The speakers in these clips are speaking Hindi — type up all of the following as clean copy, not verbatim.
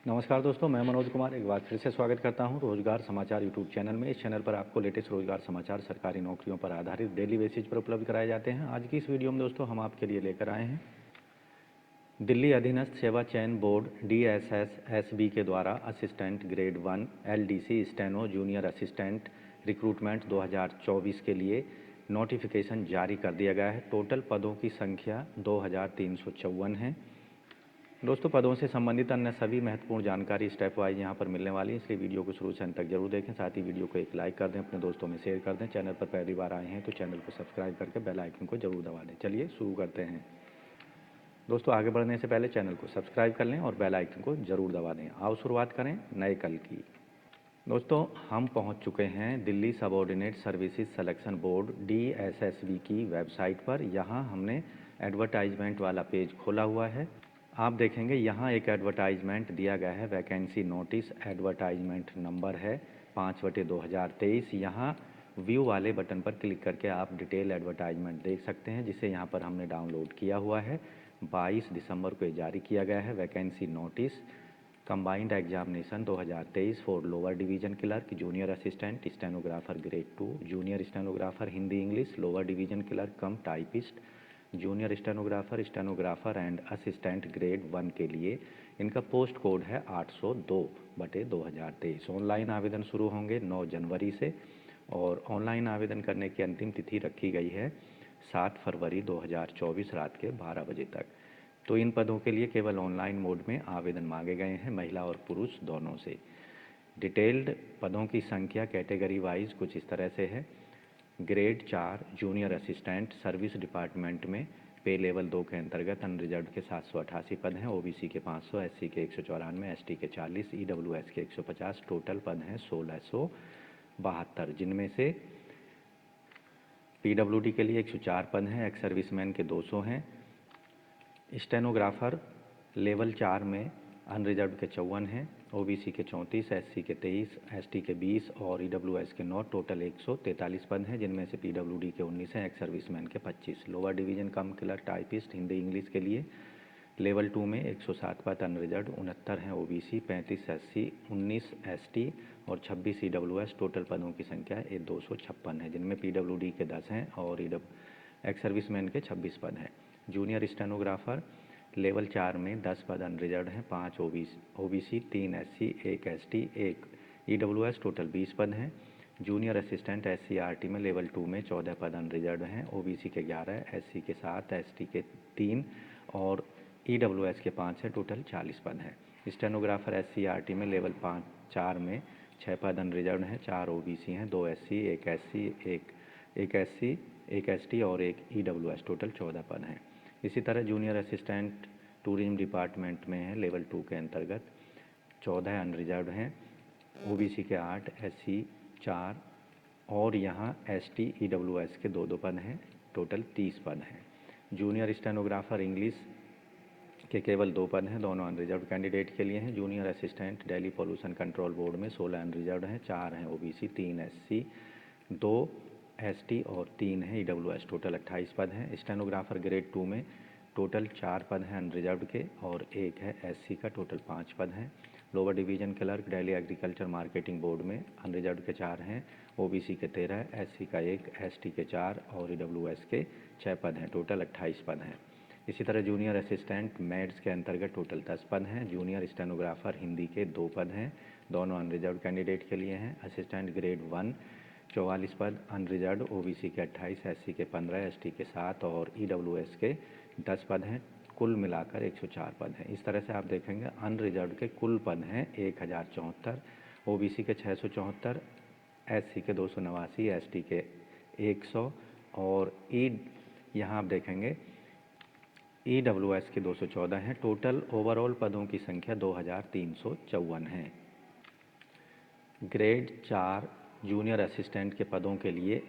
नमस्कार दोस्तों, मैं मनोज कुमार एक बार फिर से स्वागत करता हूं रोजगार समाचार यूट्यूब चैनल में। इस चैनल पर आपको लेटेस्ट रोजगार समाचार सरकारी नौकरियों पर आधारित डेली बेसिस पर उपलब्ध कराए जाते हैं। आज की इस वीडियो में दोस्तों हम आपके लिए लेकर आए हैं दिल्ली अधीनस्थ सेवा चयन बोर्ड DSSSB के द्वारा assistant grade 1 LDC steno junior assistant recruitment 2024 के लिए नोटिफिकेशन जारी कर दिया गया है। टोटल पदों की संख्या 2354 है। दोस्तों, पदों से संबंधित अन्य सभी महत्वपूर्ण जानकारी स्टेप वाइज यहाँ पर मिलने वाली है, इसलिए वीडियो को शुरू से अंत तक जरूर देखें। साथ ही वीडियो को एक लाइक कर दें, अपने दोस्तों में शेयर कर दें। चैनल पर पहली बार आए हैं तो चैनल को सब्सक्राइब करके बेल आइकन को जरूर दबा दें। चलिए शुरू करते हैं। दोस्तों, आगे बढ़ने से पहले चैनल को सब्सक्राइब कर लें और बेल आइकन को जरूर दबा दें। आओ शुरुआत करें नए कल की। दोस्तों, हम पहुंच चुके हैं Delhi subordinate services selection board DSSB की वेबसाइट पर। यहां हमने एडवर्टाइजमेंट वाला पेज खोला हुआ है। आप देखेंगे यहाँ एक एडवर्टाइजमेंट दिया गया है, वैकेंसी नोटिस। एडवर्टाइजमेंट नंबर है 5/2023। यहाँ व्यू वाले बटन पर क्लिक करके आप डिटेल एडवर्टाइजमेंट देख सकते हैं, जिसे यहाँ पर हमने डाउनलोड किया हुआ है। 22 दिसंबर को जारी किया गया है vacancy notice. Combined examination 2023 for lower division clerk, junior assistant, stenographer grade 2, junior stenographer Hindi English, lower division clerk cum typist, junior stenographer, stenographer and assistant grade 1 के लिए। इनका पोस्ट कोड है 802/2023। ऑनलाइन आवेदन शुरू होंगे 9 जनवरी से और ऑनलाइन आवेदन करने की अंतिम तिथि रखी गई है 7 फरवरी 2024 रात के 12 बजे तक। तो इन पदों के लिए केवल ऑनलाइन मोड में आवेदन मांगे गए हैं, महिला और पुरुष दोनों से। डिटेल्ड पदों की संख्या कैटेगरी वाइज कुछ इस तरह से है। Grade 4 junior assistant service department में पे लेवल 2 के अंतर्गत अनरिजर्व के 788 पद हैं, OBC के 500, SC के 194, ST के 40, EWS के 150। टोटल पद हैं 1672, जिनमें से PWD के लिए 104 पद हैं, एक्स सर्विसमैन के 200 हैं। स्टेनोग्राफर लेवल 4 में अनरिजर्व के 54 हैं, OBC के 34, SC के 23, ST के 20 और EWS के 9। टोटल 143 पद हैं, जिनमें से PWD के 19 हैं, एक्स सर्विसमैन के 25। लोअर डिवीजन कम क्लर्क टाइपिस्ट हिंदी इंग्लिश के लिए लेवल 2 में 107 पद अनरिजर्व, 69 हैं OBC, 35 SC, 19 ST और 26 EWS। टोटल पदों की संख्या 256 है, जिनमें PWD के 10 हैं और एक्स सर्विसमैन के 26 पद हैं। जूनियर स्टेनोग्राफर लेवल 4 में 10 पद अनरिजर्व हैं, 5 OBC, 3 SC, 1 ST, 1 EWS। Total 20 पद हैं। जूनियर असिस्टेंट SCRT में लेवल 2 में 14 पद अनरिजर्व हैं, OBC के 11, SC के 7, ST के 3 और EWS के 5 हैं। टोटल 40 पद हैं। स्टेनोग्राफर SCRT में लेवल 4 में 6 पद अनरिजर्व हैं, 4 OBC हैं, 2 SC, 1 SC, 1 SC, 1 ST और 1 EWS। टोटल 14 पद हैं। इसी तरह जूनियर असिस्टेंट टूरिज्म डिपार्टमेंट में है, लेवल 2 के अंतर्गत 14 अनरिजर्व हैं, OBC के 8, SC 4 और यहाँ ST EWS के 2 पद हैं। टोटल 30 पद हैं। जूनियर स्टेनोग्राफर इंग्लिश के केवल 2 पद हैं, दोनों अनरिजर्व कैंडिडेट के लिए हैं। Junior assistant Delhi pollution control board में 16 अनरिजर्व हैं, 4 हैं OBC, 3 SC, 2 ST और 3 है EWS। टोटल 28 पद हैं। स्टेनोग्राफर ग्रेड 2 में टोटल 4 पद हैं अनरिजर्व के और 1 है SC का। टोटल 5 पद हैं। Lower division clerk Delhi agriculture marketing board में अनरिजर्व के 4 हैं, OBC के 13, SC का 1, ST के 4 और EWS के 6 पद हैं। टोटल 28 पद हैं। इसी तरह जूनियर असिस्टेंट मेड्स के अंतर्गत टोटल 10 पद हैं। जूनियर स्टेनोग्राफर हिंदी के 2 पद हैं, दोनों अनरिजर्व कैंडिडेट के लिए हैं। असिस्टेंट ग्रेड 1 44 पद अनरिजर्व, OBC के 28, SC के 15, ST के 7 और EWS के 10 पद हैं। कुल मिलाकर 104 पद हैं। इस तरह से आप देखेंगे अनरिजर्व के कुल पद हैं 1074, OBC के 674, SC के 289, ST के 100 और यहाँ आप देखेंगे EWS के 214 हैं। टोटल ओवरऑल पदों की संख्या 2354 है। ग्रेड 4 जूनियर असिस्टेंट के पदों के लिए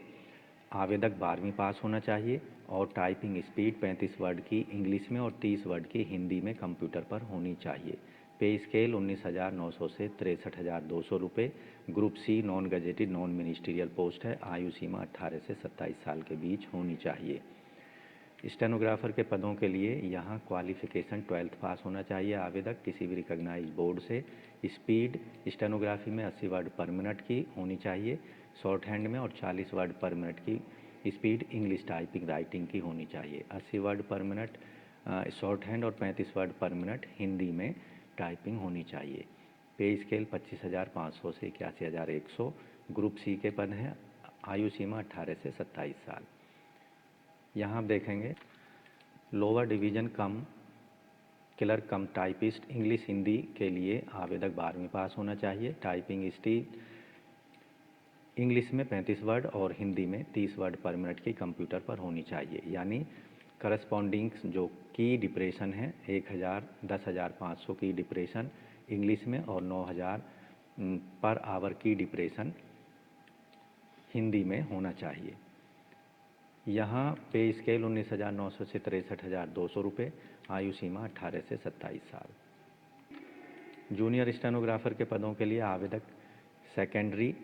आवेदक 12वीं पास होना चाहिए और टाइपिंग स्पीड 35 वर्ड की इंग्लिश में और 30 वर्ड की हिंदी में कंप्यूटर पर होनी चाहिए। पे स्केल 19,900 से 63,200 रुपये। Group C non gazetted non ministerial post है। आयु सीमा 18 से 27 साल के बीच होनी चाहिए। स्टेनोग्राफर के पदों के लिए यहाँ क्वालिफ़िकेशन 12th पास होना चाहिए आवेदक किसी भी रिकॉग्नाइज बोर्ड से। स्पीड स्टेनोग्राफी में 80 वर्ड पर मिनट की होनी चाहिए शॉर्ट हैंड में, और 40 वर्ड पर मिनट की स्पीड इंग्लिश टाइपिंग राइटिंग की होनी चाहिए। 80 वर्ड पर मिनट शॉर्ट हैंड और 35 वर्ड पर मिनट हिंदी में टाइपिंग होनी चाहिए। पे स्केल 25,500 से 81,100। ग्रुप सी के पद हैं। आयु सीमा 18 से 27 साल। यहाँ आप देखेंगे lower division cum clerk cum typist English Hindi के लिए आवेदक 12वीं पास होना चाहिए। टाइपिंग स्पीड इंग्लिश में 35 वर्ड और हिंदी में 30 वर्ड पर मिनट की कंप्यूटर पर होनी चाहिए। यानी करस्पॉन्डिंग जो की डिप्रेशन है 10,500 की डिप्रेशन इंग्लिश में और 9,000 पर आवर की डिप्रेशन हिंदी में होना चाहिए। यहाँ पे स्केल 19,900 से 63,200 रुपये। आयु सीमा 18 से 27 साल। जूनियर स्टेनोग्राफर के पदों के लिए आवेदक सेकेंडरी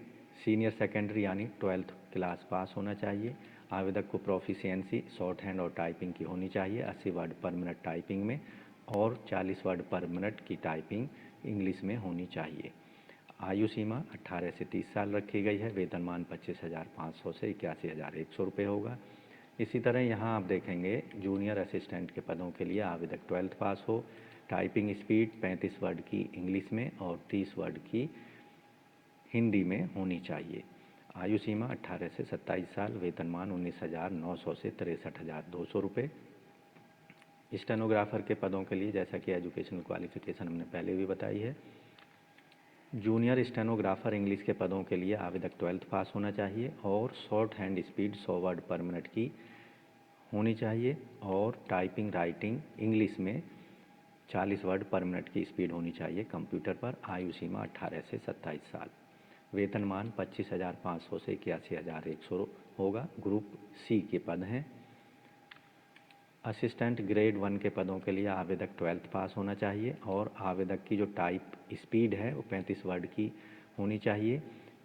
सीनियर सेकेंडरी यानी 12th क्लास पास होना चाहिए। आवेदक को प्रोफिशिएंसी शॉर्ट हैंड और टाइपिंग की होनी चाहिए 80 वर्ड पर मिनट टाइपिंग में और 40 वर्ड पर मिनट की टाइपिंग इंग्लिश में होनी चाहिए। आयु सीमा 18 से 30 साल रखी गई है। वेतनमान 25,500 से 81,100 रुपये होगा। इसी तरह यहाँ आप देखेंगे जूनियर असिस्टेंट के पदों के लिए आवेदक 12th पास हो, टाइपिंग स्पीड 35 वर्ड की इंग्लिश में और 30 वर्ड की हिंदी में होनी चाहिए। आयु सीमा 18 से 27 साल। वेतनमान 19,900 से 63,200 रुपये। स्टेनोग्राफर के पदों के लिए जैसा कि एजुकेशनल क्वालिफिकेशन हमने पहले भी बताई है। जूनियर स्टेनोग्राफर इंग्लिश के पदों के लिए आवेदक 12th पास होना चाहिए और शॉर्ट हैंड स्पीड 100 वर्ड पर मिनट की होनी चाहिए और टाइपिंग राइटिंग इंग्लिश में 40 वर्ड पर मिनट की स्पीड होनी चाहिए कंप्यूटर पर। आयु सीमा 18 से 27 साल। वेतनमान 25,500 से 81,100 होगा। ग्रुप सी के पद हैं। असिस्टेंट ग्रेड 1 के पदों के लिए आवेदक 12th पास होना चाहिए और आवेदक की जो टाइप स्पीड है वो 35 वर्ड की होनी चाहिए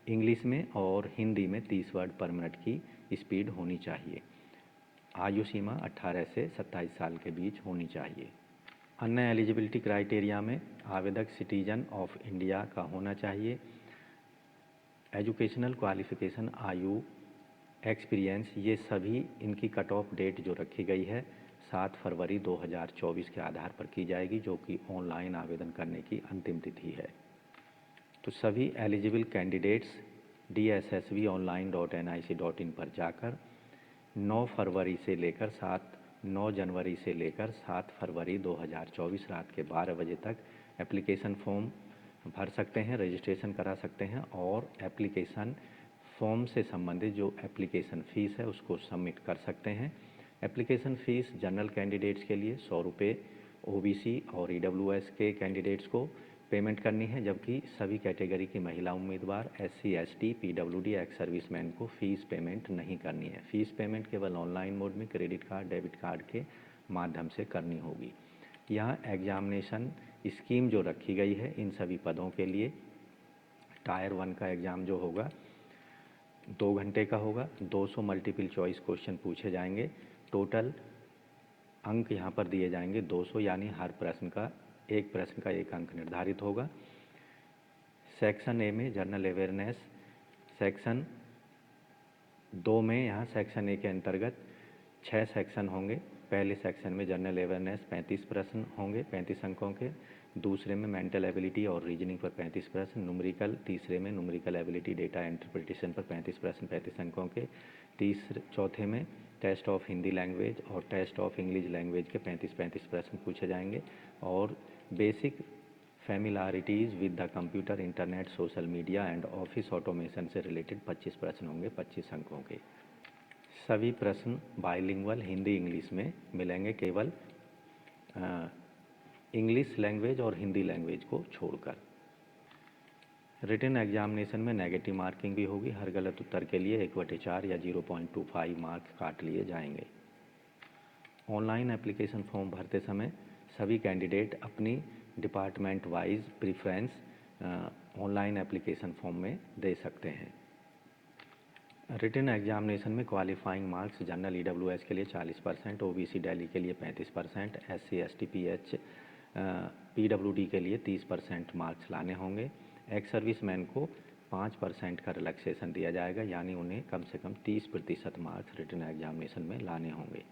इंग्लिश में और हिंदी में 30 वर्ड पर मिनट की स्पीड होनी चाहिए। आयु सीमा 18 से 27 साल के बीच होनी चाहिए। अन्य एलिजिबिलिटी क्राइटेरिया में आवेदक सिटीजन ऑफ इंडिया का होना चाहिए। एजुकेशनल क्वालिफिकेशन आयु एक्सपीरियंस ये सभी इनकी कट ऑफ डेट जो रखी गई है 7 फरवरी 2024 के आधार पर की जाएगी जो कि ऑनलाइन आवेदन करने की अंतिम तिथि है। तो सभी एलिजिबल कैंडिडेट्स dssbonline.nic.in पर जाकर 9 जनवरी से लेकर 7 फरवरी 2024 रात के 12 बजे तक एप्लीकेशन फॉर्म भर सकते हैं, रजिस्ट्रेशन करा सकते हैं और एप्लीकेशन फॉर्म से संबंधित जो एप्लीकेशन फ़ीस है उसको सबमिट कर सकते हैं। एप्लीकेशन फ़ीस जनरल कैंडिडेट्स के लिए 100 रुपये, ओबीसी और ईडब्ल्यूएस के कैंडिडेट्स को पेमेंट करनी है, जबकि सभी कैटेगरी की महिला उम्मीदवार SC, ST, PWD, ex serviceman को फ़ीस पेमेंट नहीं करनी है। फ़ीस पेमेंट केवल ऑनलाइन मोड में क्रेडिट कार्ड, डेबिट कार्ड के माध्यम से करनी होगी। यहाँ एग्जामिनेशन स्कीम जो रखी गई है इन सभी पदों के लिए टायर 1 का एग्ज़ाम जो होगा 2 घंटे का होगा। 200 मल्टीपल चॉइस क्वेश्चन पूछे जाएंगे। टोटल अंक यहाँ पर दिए जाएंगे 200, यानी हर प्रश्न का एक 1 अंक निर्धारित होगा। सेक्शन ए में जनरल अवेयरनेस, सेक्शन 2 में यहाँ सेक्शन ए के अंतर्गत 6 सेक्शन होंगे। पहले सेक्शन में जनरल अवेयरनेस 35 प्रश्न होंगे 35 अंकों के। दूसरे में मेंटल एबिलिटी और रीजनिंग पर 35 प्रश्न। न्यूमेरिकल तीसरे में न्यूमेरिकल एबिलिटी डेटा इंटरप्रिटेशन पर 35 प्रश्न 35 अंकों के। चौथे में टेस्ट ऑफ हिंदी लैंग्वेज और टेस्ट ऑफ इंग्लिश लैंग्वेज के 35 प्रश्न पूछे जाएंगे। और basic familiarities with the computer, internet, social media and office automation से रिलेटेड 25 प्रश्न होंगे 25 अंकों के। सभी प्रश्न बाइलिंगुअल हिंदी इंग्लिश में मिलेंगे, केवल इंग्लिश लैंग्वेज और हिंदी लैंग्वेज को छोड़कर। रिटन एग्जामिनेशन में नेगेटिव मार्किंग भी होगी। हर गलत उत्तर के लिए 1/4 या 0.25 मार्क काट लिए जाएंगे। ऑनलाइन एप्लीकेशन फॉर्म भरते समय सभी कैंडिडेट अपनी department wise preference online application form में दे सकते हैं। रिटन एग्जामिनेशन में क्वालिफाइंग मार्क्स जनरल EWS के लिए 40%, OBC दिल्ली के लिए 35%, SC ST PH PWD के लिए 30% मार्क्स लाने होंगे। एक्स सर्विसमैन को 5% का रिलैक्सेशन दिया जाएगा, यानी उन्हें कम से कम 30% मार्क्स रिटन एग्जामिनेशन में लाने होंगे।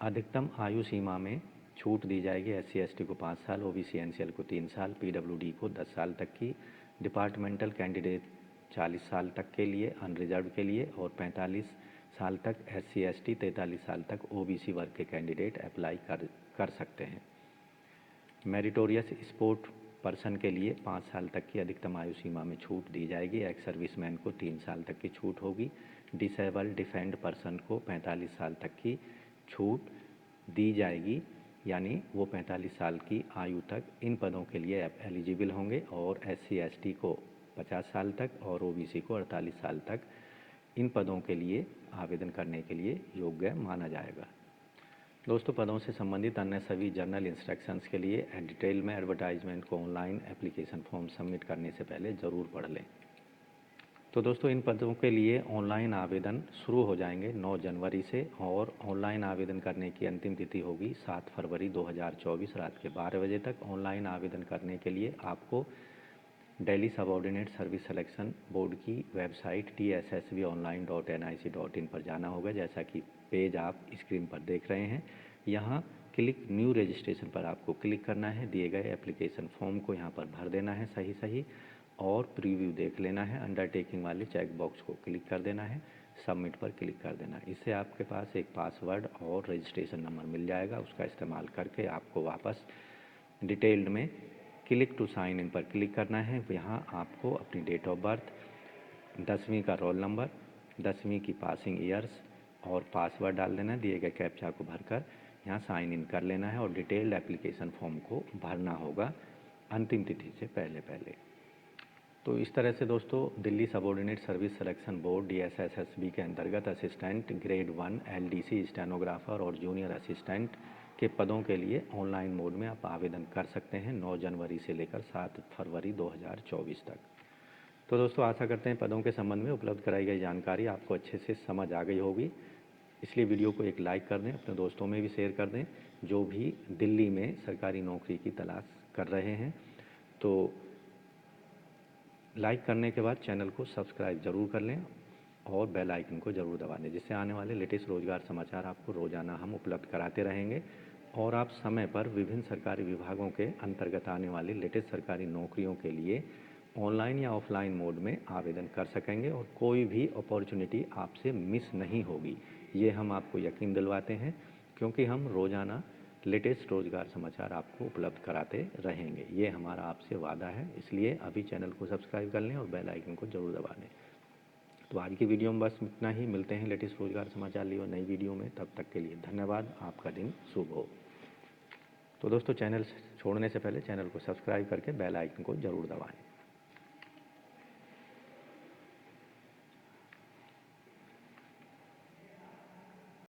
अधिकतम आयु सीमा में छूट दी जाएगी। SC ST को 5 साल, OBC NCL को 3 साल, PWD को 10 साल तक की। डिपार्टमेंटल कैंडिडेट 40 साल तक के लिए अनरिजर्व के लिए और 45 साल तक SC ST, 43 साल तक OBC वर्ग के कैंडिडेट अप्लाई कर सकते हैं। मेरिटोरियस स्पोर्ट पर्सन के लिए 5 साल तक की अधिकतम आयु सीमा में छूट दी जाएगी। एक्स सर्विसमैन को 3 साल तक की छूट होगी। डिसेबल डिफेंड पर्सन को 45 साल तक की छूट दी जाएगी, यानी वो 45 साल की आयु तक इन पदों के लिए एलिजिबल होंगे। और SC ST को 50 साल तक और OBC को 48 साल तक इन पदों के लिए आवेदन करने के लिए योग्य माना जाएगा। दोस्तों, पदों से संबंधित अन्य सभी जर्नल इंस्ट्रक्शंस के लिए डिटेल में एडवर्टाइजमेंट को ऑनलाइन एप्लीकेशन फॉर्म सबमिट करने से पहले ज़रूर पढ़ लें। तो दोस्तों, इन पदों के लिए ऑनलाइन आवेदन शुरू हो जाएंगे 9 जनवरी से और ऑनलाइन आवेदन करने की अंतिम तिथि होगी 7 फरवरी 2024 रात के 12 बजे तक। ऑनलाइन आवेदन करने के लिए आपको Delhi subordinate service selection board की वेबसाइट tssbonline.nic.in पर जाना होगा, जैसा कि पेज आप स्क्रीन पर देख रहे हैं। यहाँ क्लिक न्यू रजिस्ट्रेशन पर आपको क्लिक करना है। दिए गए एप्लीकेशन फॉर्म को यहाँ पर भर देना है सही और प्रीव्यू देख लेना है। अंडरटेकिंग वाले चेक बॉक्स को क्लिक कर देना है, सबमिट पर क्लिक कर देना है। इससे आपके पास एक पासवर्ड और रजिस्ट्रेशन नंबर मिल जाएगा। उसका इस्तेमाल करके आपको वापस डिटेल्ड में क्लिक टू साइन इन पर क्लिक करना है। यहाँ आपको अपनी डेट ऑफ बर्थ, 10वीं का रोल नंबर, 10वीं की पासिंग ईयर्स और पासवर्ड डाल देना है। दिए गए कैप्चा को भरकर यहाँ साइन इन कर लेना है और डिटेल्ड एप्लीकेशन फॉर्म को भरना होगा अंतिम तिथि से पहले। तो इस तरह से दोस्तों, Delhi subordinate service selection board DSSSB के अंतर्गत असिस्टेंट ग्रेड 1 LDC स्टेनोग्राफर और जूनियर असिस्टेंट के पदों के लिए ऑनलाइन मोड में आप आवेदन कर सकते हैं 9 जनवरी से लेकर 7 फरवरी 2024 तक। तो दोस्तों, आशा करते हैं पदों के संबंध में उपलब्ध कराई गई जानकारी आपको अच्छे से समझ आ गई होगी। इसलिए वीडियो को एक लाइक कर दें, अपने दोस्तों में भी शेयर कर दें जो भी दिल्ली में सरकारी नौकरी की तलाश कर रहे हैं। तो लाइक करने के बाद चैनल को सब्सक्राइब ज़रूर कर लें और बेल आइकन को ज़रूर दबा दें, जिससे आने वाले लेटेस्ट रोजगार समाचार आपको रोज़ाना हम उपलब्ध कराते रहेंगे और आप समय पर विभिन्न सरकारी विभागों के अंतर्गत आने वाली लेटेस्ट सरकारी नौकरियों के लिए ऑनलाइन या ऑफलाइन मोड में आवेदन कर सकेंगे और कोई भी अपॉर्चुनिटी आपसे मिस नहीं होगी। ये हम आपको यकीन दिलवाते हैं, क्योंकि हम रोज़ाना लेटेस्ट रोजगार समाचार आपको उपलब्ध कराते रहेंगे। ये हमारा आपसे वादा है। इसलिए अभी चैनल को सब्सक्राइब कर लें और बेल आइकन को ज़रूर दबा दें। तो आज की वीडियो में बस इतना ही। मिलते हैं लेटेस्ट रोजगार समाचार लिए नई वीडियो में। तब तक के लिए धन्यवाद। आपका दिन शुभ हो। तो दोस्तों, चैनल छोड़ने से पहले चैनल को सब्सक्राइब करके बेल आइकन को ज़रूर दबाएं।